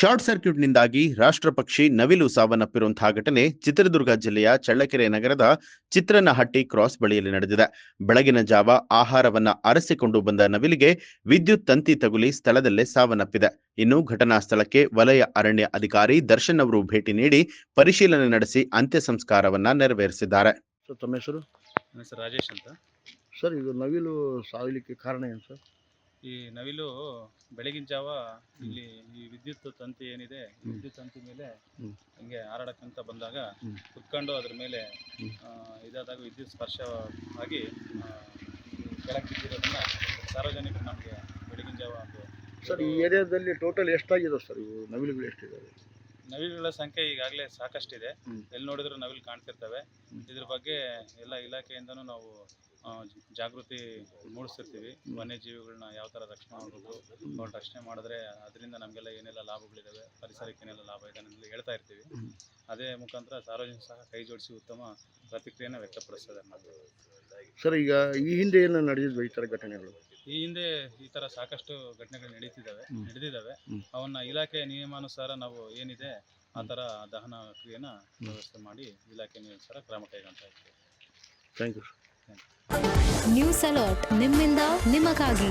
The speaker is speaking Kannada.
ಶಾರ್ಟ್ ಸರ್ಕ್ಯೂಟ್ನಿಂದಾಗಿ ರಾಷ್ಟ್ರಪಕ್ಷಿ ನವಿಲು ಸಾವನ್ನಪ್ಪಿರುವಂತಹ ಘಟನೆ ಚಿತ್ರದುರ್ಗ ಜಿಲ್ಲೆಯ ಚಳ್ಳಕೆರೆ ನಗರದ ಚಿತ್ರನಹಟ್ಟಿ ಕ್ರಾಸ್ ಬಳಿಯಲ್ಲಿ ನಡೆದಿದೆ. ಬೆಳಗಿನ ಜಾವ ಆಹಾರವನ್ನ ಅರಸಿಕೊಂಡು ಬಂದ ನವಿಲಿಗೆ ವಿದ್ಯುತ್ ತಂತಿ ತಗುಲಿ ಸ್ಥಳದಲ್ಲೇ ಸಾವನ್ನಪ್ಪಿದೆ. ಇನ್ನು ಘಟನಾ ಸ್ಥಳಕ್ಕೆ ವಲಯ ಅರಣ್ಯ ಅಧಿಕಾರಿ ದರ್ಶನ್ ಅವರು ಭೇಟಿ ನೀಡಿ ಪರಿಶೀಲನೆ ನಡೆಸಿ ಅಂತ್ಯ ಸಂಸ್ಕಾರವನ್ನ ನೆರವೇರಿಸಿದ್ದಾರೆ. ತಮ್ಮ ಹೆಸರು? ನನ್ನ ಹೆಸರು ರಾಜೇಶ್ ಅಂತ. ಸರ್, ಇದು ನವಿಲು ಸಾಯಲಿಕ್ಕೆ ಕಾರಣ ಏನು ಸರ್? ಈ ನವಿಲು ಬೆಳಗಿನ ಜಾವ ಇಲ್ಲಿ ಈ ವಿದ್ಯುತ್ ತಂತಿ ಏನಿದೆ, ವಿದ್ಯುತ್ ತಂತಿ ಮೇಲೆ ಹಿಂಗೆ ಹಾರಾಡಕ್ಕಂತ ಬಂದಾಗ ಕುತ್ಕೊಂಡು ಅದ್ರ ಮೇಲೆ ಇದಾದಾಗ ವಿದ್ಯುತ್ ಸ್ಪರ್ಶ ಆಗಿ ಕೆಳಗೆ ಬಿದ್ದಿರೋದನ್ನ ಸಾರ್ವಜನಿಕರು ನಮಗೆ ಬೆಳಗಿನ ಜಾವ ಒಂದು. ಸರ್, ಈ ಏರಿಯಾದಲ್ಲಿ ಟೋಟಲ್ ಎಷ್ಟಾಗಿದೆ ಸರ್? ಇವು ನವಿಲುಗಳು ಎಷ್ಟಿದ್ದಾವೆ? ನವಿಲುಗಳ ಸಂಖ್ಯೆ ಈಗಾಗಲೇ ಸಾಕಷ್ಟಿದೆ. ಎಲ್ಲಿ ನೋಡಿದ್ರು ನವಿಲು ಕಾಣ್ತಿರ್ತವೆ. ಇದ್ರ ಬಗ್ಗೆ ಎಲ್ಲ ಇಲಾಖೆಯಿಂದನೂ ನಾವು ಜಾಗೃತಿ ಮೂಡಿಸ್ತಿರ್ತೀವಿ. ವನ್ಯಜೀವಿಗಳನ್ನ ಯಾವ ಥರ ರಕ್ಷಣೆ ಮಾಡಬೇಕು, ಅವ್ರ ರಕ್ಷಣೆ ಮಾಡಿದ್ರೆ ಅದರಿಂದ ನಮಗೆಲ್ಲ ಏನೆಲ್ಲ ಲಾಭಗಳಿದ್ದಾವೆ, ಪರಿಸರಕ್ಕೆ ಏನೆಲ್ಲ ಲಾಭ ಇದೆ ಅನ್ನೋದು ಹೇಳ್ತಾ ಇರ್ತೀವಿ. ಅದೇ ಮುಖಾಂತರ ಸಾರ್ವಜನಿಕ ಸಹ ಕೈ ಜೋಡಿಸಿ ಉತ್ತಮ ಪ್ರತಿಕ್ರಿಯೆಯನ್ನು ವ್ಯಕ್ತಪಡಿಸ್ತಾರೆ ನಾವು. ಸರ್, ಈಗ ಈ ಹಿಂದೆ ಏನು ನಡೆದಿದ್ವು ಈ ಥರ ಘಟನೆಗಳು? ಈ ಹಿಂದೆ ಈ ಥರ ಸಾಕಷ್ಟು ಘಟನೆಗಳು ನಡೆದಿದ್ದಾವೆ. ಅವನ್ನ ಇಲಾಖೆಯ ನಿಯಮಾನುಸಾರ ನಾವು ಏನಿದೆ ಆ ಥರ ದಹನ ಕ್ರಿಯೆನ ವ್ಯವಸ್ಥೆ ಮಾಡಿ ಇಲಾಖೆ ನಿಯಮಾನುಸಾರ ಕ್ರಮ ಕೈಗೊಳ್ತಾ ಇರ್ತೀವಿ. Thank you. ನ್ಯೂಸ್ ಅಲರ್ಟ್, ನಿಮ್ಮಿಂದ ನಿಮಗಾಗಿ.